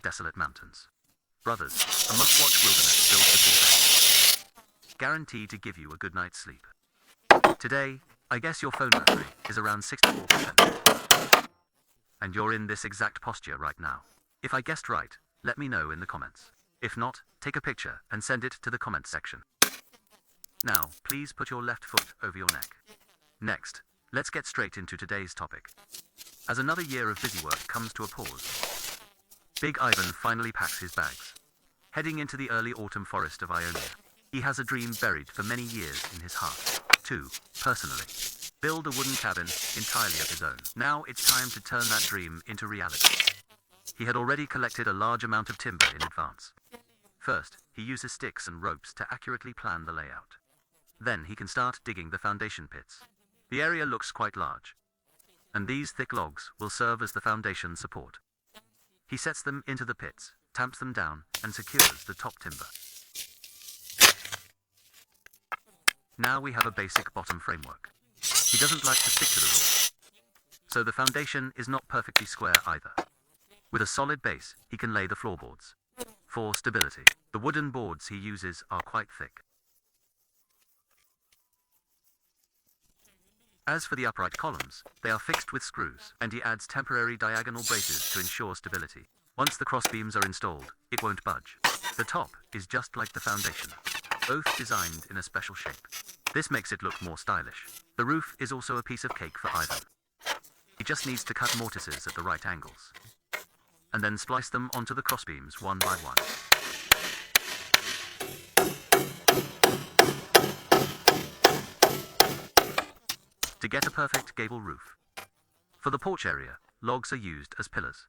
desolate mountains. Brothers, a must-watch wilderness built with bullcraft. Guaranteed to give you a good night's sleep. Today, I guess your phone battery is around 64%. And you're in this exact posture right now. If I guessed right, let me know in the comments. If not, take a picture and send it to the comments section. Now, please put your left foot over your neck. Next, let's get straight into today's topic. As another year of busy work comes to a pause, Big Ivan finally packs his bags. Heading into the early autumn forest of Ionia, he has a dream buried for many years in his heart. To, personally, build a wooden cabin entirely of his own. Now it's time to turn that dream into reality. He had already collected a large amount of timber in advance. First, he uses sticks and ropes to accurately plan the layout. Then he can start digging the foundation pits. The area looks quite large, and these thick logs will serve as the foundation support. He sets them into the pits, tamps them down, and secures the top timber. Now we have a basic bottom framework. He doesn't like to stick to the rules, so the foundation is not perfectly square either. With a solid base, he can lay the floorboards. For stability, the wooden boards he uses are quite thick. As for the upright columns, they are fixed with screws, and he adds temporary diagonal braces to ensure stability. Once the crossbeams are installed, it won't budge. The top is just like the foundation, both designed in a special shape. This makes it look more stylish. The roof is also a piece of cake for Ivan. He just needs to cut mortises at the right angles, and then splice them onto the crossbeams one by one. To get a perfect gable roof. For the porch area, logs are used as pillars.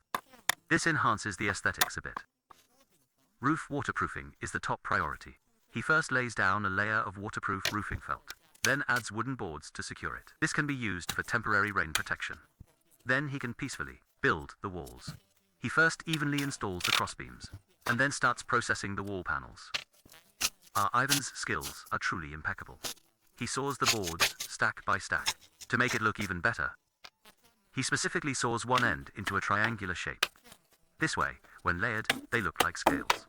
This enhances the aesthetics a bit. Roof waterproofing is the top priority. He first lays down a layer of waterproof roofing felt, then adds wooden boards to secure it. This can be used for temporary rain protection. Then he can peacefully build the walls. He first evenly installs the crossbeams, and then starts processing the wall panels. Our Ivan's skills are truly impeccable. He saws the boards stack by stack. To make it look even better, he specifically saws one end into a triangular shape. This way, when layered, they look like scales.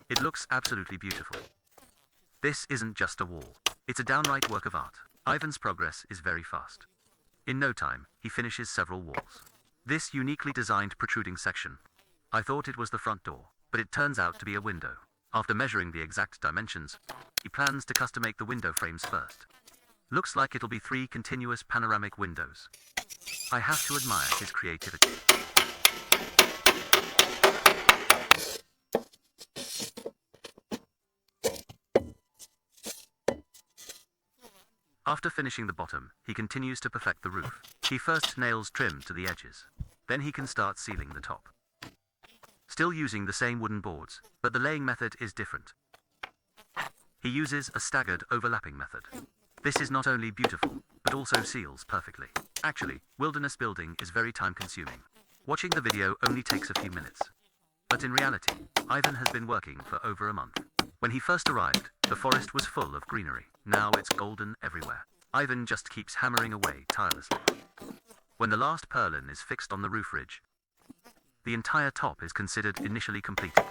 It looks absolutely beautiful. This isn't just a wall. It's a downright work of art. Ivan's progress is very fast. In no time, he finishes several walls. This uniquely designed protruding section, I thought it was the front door, but it turns out to be a window. After measuring the exact dimensions, he plans to custom-make the window frames first. Looks like it'll be 3 continuous panoramic windows. I have to admire his creativity. After finishing the bottom, he continues to perfect the roof. He first nails trim to the edges. Then he can start sealing the top. Still using the same wooden boards, but the laying method is different. He uses a staggered overlapping method. This is not only beautiful, but also seals perfectly. Actually, wilderness building is very time-consuming. Watching the video only takes a few minutes. But in reality, Ivan has been working for over a month. When he first arrived, the forest was full of greenery. Now it's golden everywhere. Ivan just keeps hammering away tirelessly. When the last purlin is fixed on the roof ridge, the entire top is considered initially completed.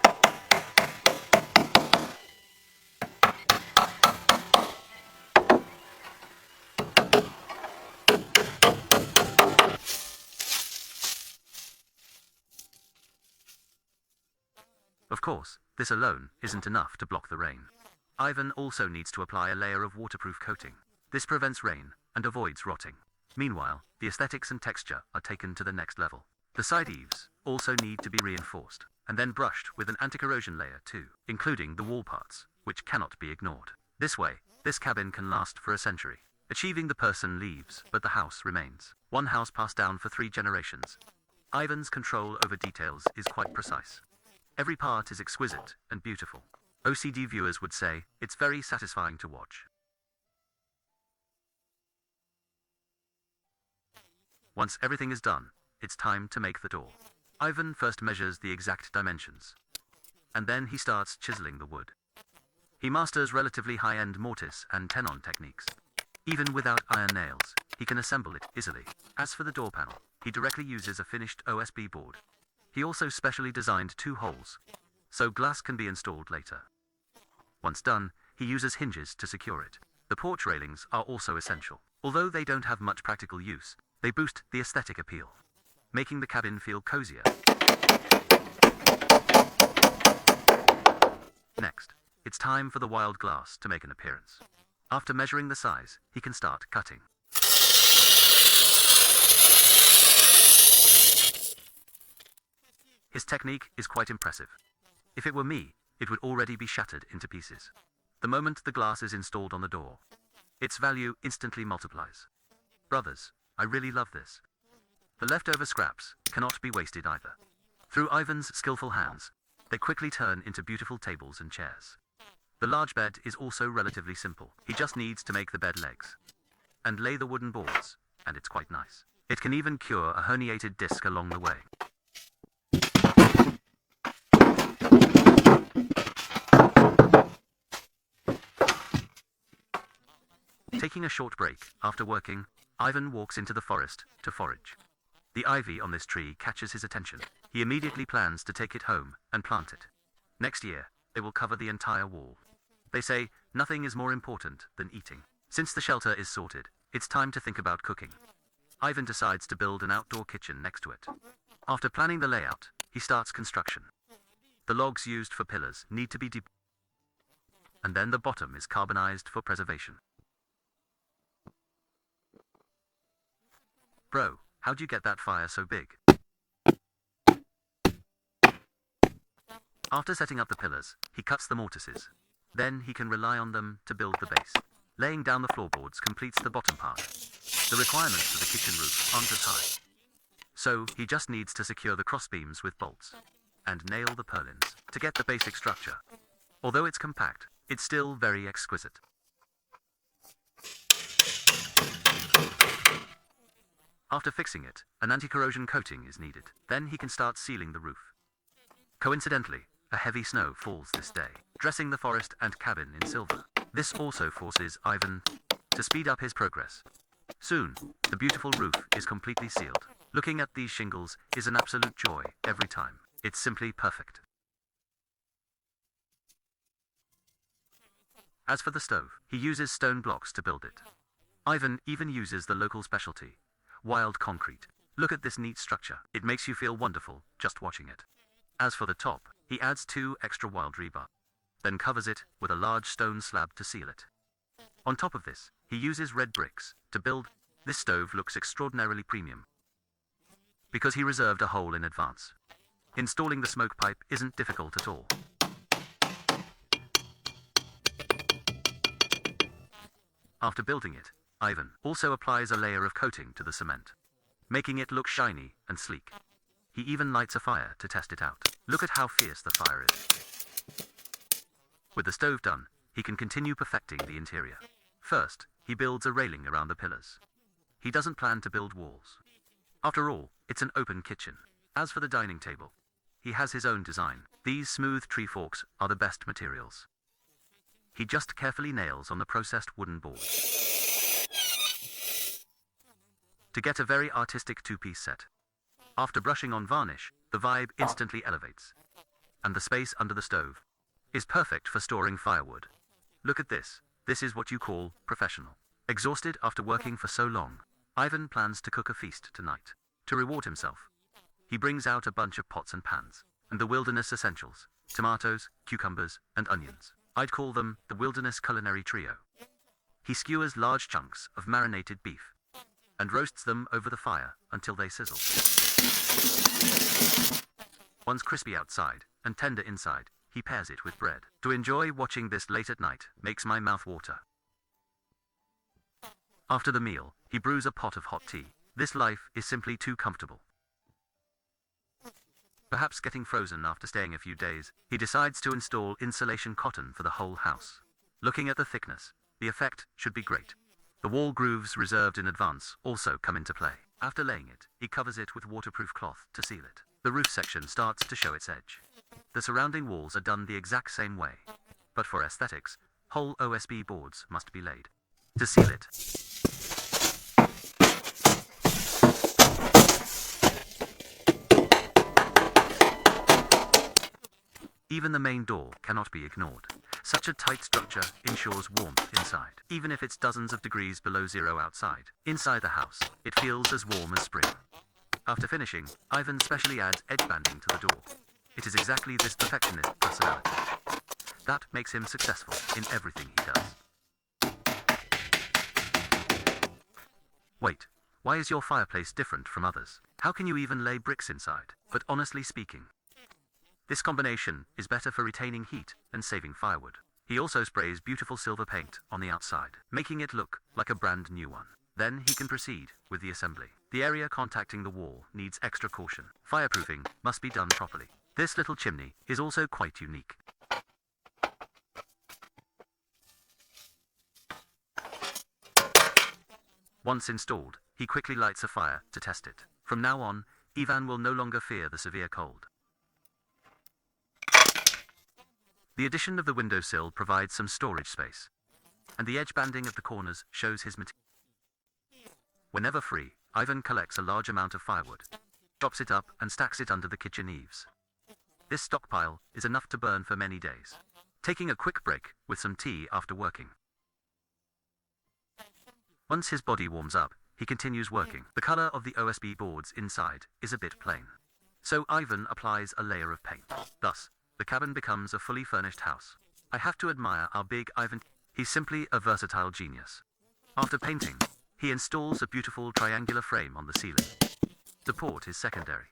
Of course, this alone isn't enough to block the rain. Ivan also needs to apply a layer of waterproof coating. This prevents rain and avoids rotting. Meanwhile, the aesthetics and texture are taken to the next level. The side eaves also need to be reinforced, and then brushed with an anti-corrosion layer too, including the wall parts, which cannot be ignored. This way, this cabin can last for a century. Achieving the person leaves, but the house remains. One house passed down for 3 generations. Ivan's control over details is quite precise. Every part is exquisite and beautiful. OCD viewers would say, it's very satisfying to watch. Once everything is done, it's time to make the door. Ivan first measures the exact dimensions, and then he starts chiseling the wood. He masters relatively high-end mortise and tenon techniques. Even without iron nails, he can assemble it easily. As for the door panel, he directly uses a finished OSB board. He also specially designed 2 holes, so glass can be installed later. Once done, he uses hinges to secure it. The porch railings are also essential. Although they don't have much practical use, they boost the aesthetic appeal, making the cabin feel cozier. Next, it's time for the wild glass to make an appearance. After measuring the size, he can start cutting. His technique is quite impressive. If it were me, it would already be shattered into pieces. The moment the glass is installed on the door, its value instantly multiplies. Brothers, I really love this. The leftover scraps cannot be wasted either. Through Ivan's skillful hands, they quickly turn into beautiful tables and chairs. The large bed is also relatively simple. He just needs to make the bed legs and lay the wooden boards, and it's quite nice. It can even cure a herniated disc along the way. Taking a short break after working, Ivan walks into the forest to forage. The ivy on this tree catches his attention. He immediately plans to take it home and plant it. Next year, they will cover the entire wall. They say nothing is more important than eating. Since the shelter is sorted, it's time to think about cooking. Ivan decides to build an outdoor kitchen next to it. After planning the layout, he starts construction. The logs used for pillars need to be deep, and then the bottom is carbonized for preservation. Bro, how'd you get that fire so big? After setting up the pillars, he cuts the mortises. Then he can rely on them to build the base. Laying down the floorboards completes the bottom part. The requirements for the kitchen roof aren't as high, so he just needs to secure the crossbeams with bolts and nail the purlins to get the basic structure. Although it's compact, it's still very exquisite. After fixing it, an anti-corrosion coating is needed. Then he can start sealing the roof. Coincidentally, a heavy snow falls this day, dressing the forest and cabin in silver. This also forces Ivan to speed up his progress. Soon, the beautiful roof is completely sealed. Looking at these shingles is an absolute joy every time. It's simply perfect. As for the stove, he uses stone blocks to build it. Ivan even uses the local specialty, wild concrete. Look at this neat structure. It makes you feel wonderful just watching it. As for the top, he adds 2 extra wild rebar, then covers it with a large stone slab to seal it. On top of this, he uses red bricks to build. This stove looks extraordinarily premium because he reserved a hole in advance. Installing the smoke pipe isn't difficult at all. After building it, Ivan also applies a layer of coating to the cement, making it look shiny and sleek. He even lights a fire to test it out. Look at how fierce the fire is. With the stove done, he can continue perfecting the interior. First, he builds a railing around the pillars. He doesn't plan to build walls. After all, it's an open kitchen. As for the dining table, he has his own design. These smooth tree forks are the best materials. He just carefully nails on the processed wooden board to get a very artistic 2-piece set. After brushing on varnish, the vibe instantly elevates, and the space under the stove is perfect for storing firewood. Look at this. This is what you call professional. Exhausted after working for so long, Ivan plans to cook a feast tonight. To reward himself, he brings out a bunch of pots and pans, and the wilderness essentials, tomatoes, cucumbers, and onions. I'd call them the wilderness culinary trio. He skewers large chunks of marinated beef and roasts them over the fire until they sizzle. Once crispy outside and tender inside, he pairs it with bread. To enjoy watching this late at night makes my mouth water. After the meal, he brews a pot of hot tea. This life is simply too comfortable. Perhaps getting frozen after staying a few days, he decides to install insulation cotton for the whole house. Looking at the thickness, the effect should be great. The wall grooves reserved in advance also come into play. After laying it, he covers it with waterproof cloth to seal it. The roof section starts to show its edge. The surrounding walls are done the exact same way, but for aesthetics, whole OSB boards must be laid to seal it. Even the main door cannot be ignored. Such a tight structure ensures warmth inside, even if it's dozens of degrees below zero outside. Inside the house, it feels as warm as spring. After finishing, Ivan specially adds edge banding to the door. It is exactly this perfectionist personality that makes him successful in everything he does. Wait, why is your fireplace different from others? How can you even lay bricks inside? But honestly speaking, this combination is better for retaining heat and saving firewood. He also sprays beautiful silver paint on the outside, making it look like a brand new one. Then he can proceed with the assembly. The area contacting the wall needs extra caution. Fireproofing must be done properly. This little chimney is also quite unique. Once installed, he quickly lights a fire to test it. From now on, Ivan will no longer fear the severe cold. The addition of the windowsill provides some storage space, and the edge banding of the corners shows his material. Whenever free, Ivan collects a large amount of firewood, chops it up and stacks it under the kitchen eaves. This stockpile is enough to burn for many days. Taking a quick break with some tea after working. Once his body warms up, he continues working. The color of the OSB boards inside is a bit plain, so Ivan applies a layer of paint. Thus, the cabin becomes a fully furnished house. I have to admire our big Ivan. He's simply a versatile genius. After painting, he installs a beautiful triangular frame on the ceiling. Support is secondary.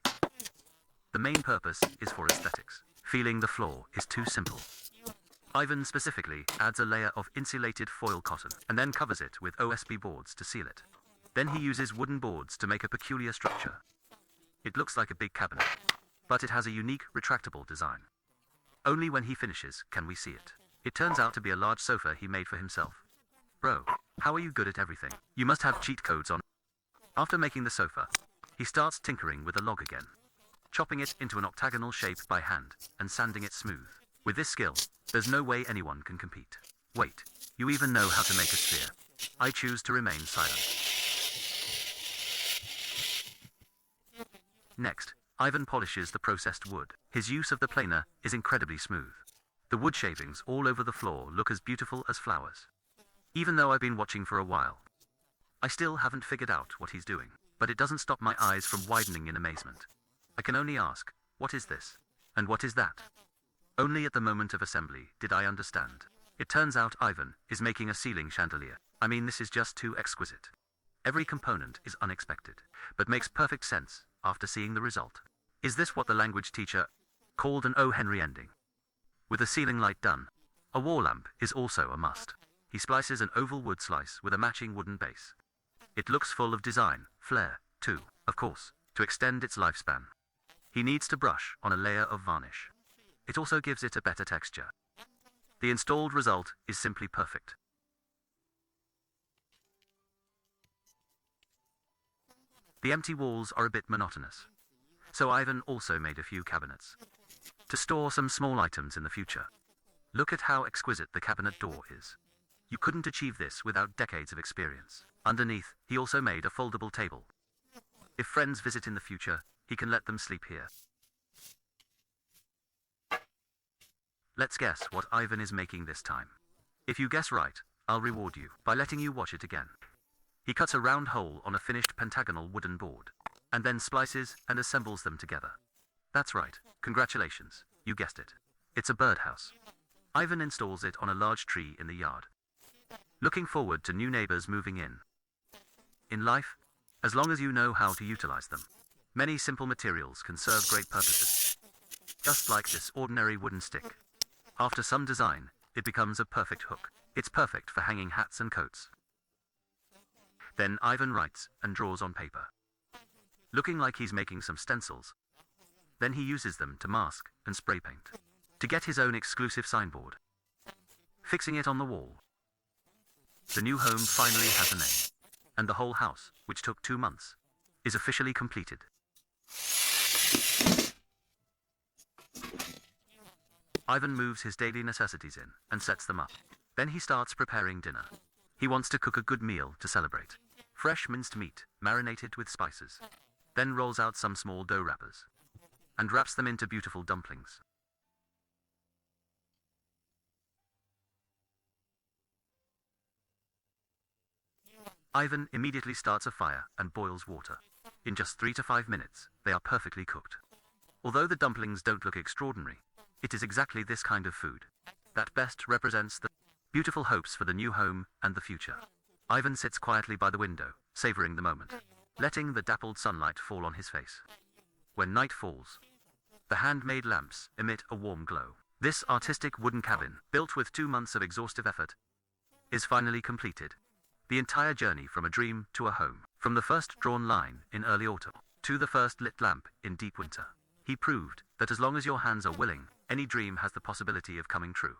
The main purpose is for aesthetics. Feeling the floor is too simple. Ivan specifically adds a layer of insulated foil cotton and then covers it with OSB boards to seal it. Then he uses wooden boards to make a peculiar structure. It looks like a big cabinet, but it has a unique retractable design. Only when he finishes can we see it. It turns out to be a large sofa he made for himself. Bro, how are you good at everything? You must have cheat codes on. After making the sofa, he starts tinkering with a log again, chopping it into an octagonal shape by hand and sanding it smooth. With this skill, there's no way anyone can compete. Wait, you even know how to make a sphere. I choose to remain silent. Next, Ivan polishes the processed wood. His use of the planer is incredibly smooth. The wood shavings all over the floor look as beautiful as flowers. Even though I've been watching for a while, I still haven't figured out what he's doing. But it doesn't stop my eyes from widening in amazement. I can only ask, what is this? And what is that? Only at the moment of assembly did I understand. It turns out Ivan is making a ceiling chandelier. I mean, this is just too exquisite. Every component is unexpected, but makes perfect sense after seeing the result. Is this what the language teacher called an O. Henry ending? With the ceiling light done, a wall lamp is also a must. He splices an oval wood slice with a matching wooden base. It looks full of design, flair, too, of course, to extend its lifespan. He needs to brush on a layer of varnish. It also gives it a better texture. The installed result is simply perfect. The empty walls are a bit monotonous, so Ivan also made a few cabinets to store some small items in the future. Look at how exquisite the cabinet door is. You couldn't achieve this without decades of experience. Underneath, he also made a foldable table. If friends visit in the future, he can let them sleep here. Let's guess what Ivan is making this time. If you guess right, I'll reward you by letting you watch it again. He cuts a round hole on a finished pentagonal wooden board, and then splices and assembles them together. That's right, congratulations, you guessed it. It's a birdhouse. Ivan installs it on a large tree in the yard, looking forward to new neighbors moving in. In life, as long as you know how to utilize them, many simple materials can serve great purposes. Just like this ordinary wooden stick. After some design, it becomes a perfect hook. It's perfect for hanging hats and coats. Then Ivan writes and draws on paper, looking like he's making some stencils. Then he uses them to mask and spray paint to get his own exclusive signboard, fixing it on the wall. The new home finally has a name, and the whole house, which took 2 months, is officially completed. Ivan moves his daily necessities in and sets them up. Then he starts preparing dinner. He wants to cook a good meal to celebrate. Fresh minced meat, marinated with spices. Then rolls out some small dough wrappers and wraps them into beautiful dumplings. Ivan immediately starts a fire and boils water. In just 3 to 5 minutes, they are perfectly cooked. Although the dumplings don't look extraordinary, it is exactly this kind of food that best represents the beautiful hopes for the new home and the future. Ivan sits quietly by the window, savoring the moment, letting the dappled sunlight fall on his face. When night falls, the handmade lamps emit a warm glow. This artistic wooden cabin, built with 2 months of exhaustive effort, is finally completed. The entire journey from a dream to a home, from the first drawn line in early autumn to the first lit lamp in deep winter. He proved that as long as your hands are willing, any dream has the possibility of coming true.